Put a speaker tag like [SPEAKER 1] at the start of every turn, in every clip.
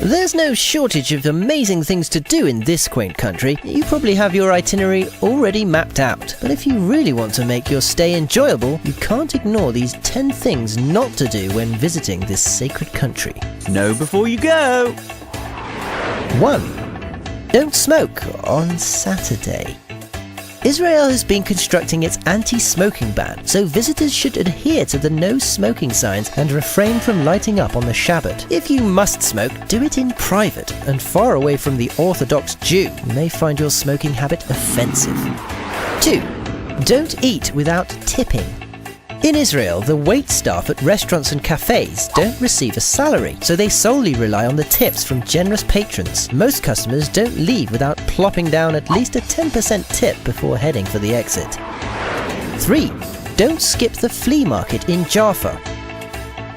[SPEAKER 1] There's no shortage of amazing things to do in this quaint country. You probably have your itinerary already mapped out. But if you really want to make your stay enjoyable, you can't ignore these 10 things not to do when visiting this sacred country.
[SPEAKER 2] Know before you go!
[SPEAKER 1] 1. Don't smoke on Saturday. Israel has been constructing its anti-smoking ban, so visitors should adhere to the no smoking signs and refrain from lighting up on the Shabbat. If you must smoke, do it in private and far away from the Orthodox Jew. You may find your smoking habit offensive. 2. Don't eat without tipping. In Israel, the waitstaff at restaurants and cafés don't receive a salary, so they solely rely on the tips from generous patrons. Most customers don't leave without plopping down at least a 10% tip before heading for the exit. 3. Don't skip the flea market in Jaffa.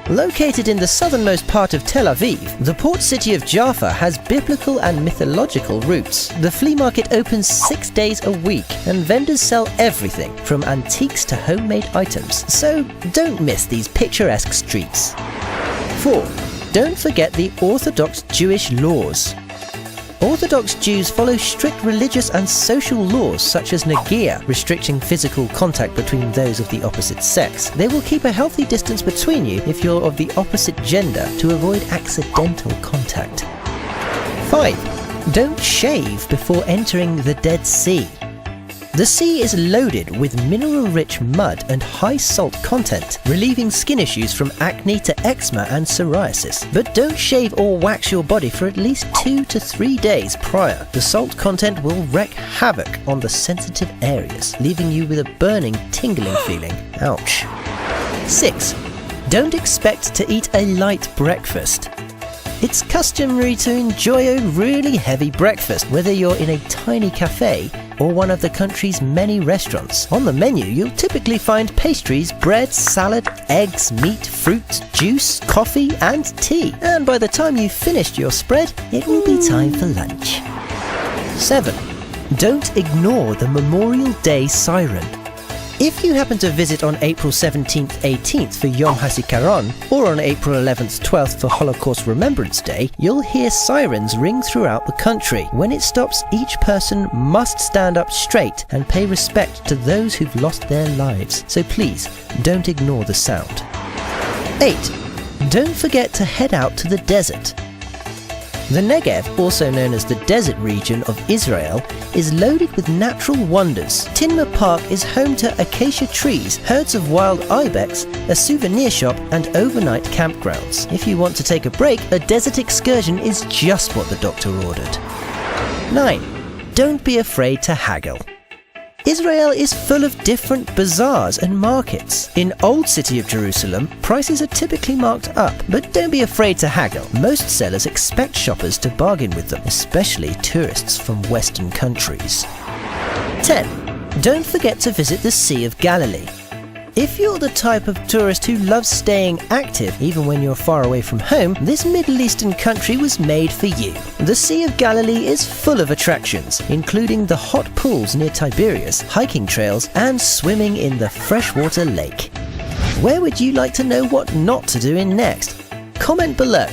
[SPEAKER 1] Located in the southernmost part of Tel Aviv, the port city of Jaffa has biblical and mythological roots. The flea market opens 6 days a week, and vendors sell everything from antiques to homemade items, so don't miss these picturesque streets. 4. Don't forget the Orthodox Jewish laws. Orthodox Jews follow strict religious and social laws such as adhere, restricting physical contact between those of the opposite sex. They will keep a healthy distance between you if you're of the opposite gender to avoid accidental contact. 5. Don't shave before entering the Dead Sea. The sea is loaded with mineral-rich mud and high salt content, relieving skin issues from acne to eczema and psoriasis. But don't shave or wax your body for at least 2 to 3 days prior. The salt content will wreak havoc on the sensitive areas, leaving you with a burning, tingling feeling. Ouch. 6. Don't expect to eat a light breakfast. It's customary to enjoy a really heavy breakfast, whether you're in a tiny cafe or one of the country's many restaurants. On the menu, you'll typically find pastries, bread, salad, eggs, meat, fruit, juice, coffee, and tea. And by the time you've finished your spread, it will be time for lunch. 7. Don't ignore the Memorial Day siren. If you happen to visit on April 17th, 18th for Yom HaZikaron, or on April 11th, 12th for Holocaust Remembrance Day, you'll hear sirens ring throughout the country. When it stops, each person must stand up straight and pay respect to those who've lost their lives. So please, don't ignore the sound. 8. Don't forget to head out to the desert. The Negev, also known as the desert region of Israel, is loaded with natural wonders. Tinmah Park is home to acacia trees, herds of wild ibex, a souvenir shop, and overnight campgrounds. If you want to take a break, a desert excursion is just what the doctor ordered. 9. Don't be afraid to haggle. Israel is full of different bazaars and markets. In Old City of Jerusalem, prices are typically marked up, but don't be afraid to haggle. Most sellers expect shoppers to bargain with them, especially tourists from Western countries. 10. Don't forget to visit the Sea of Galilee. If you're the type of tourist who loves staying active even when you're far away from home, this Middle Eastern country was made for you. The Sea of Galilee is full of attractions, including the hot pools near Tiberias, hiking trails, and swimming in the freshwater lake. Where would you like to know what not to do in next? Comment below.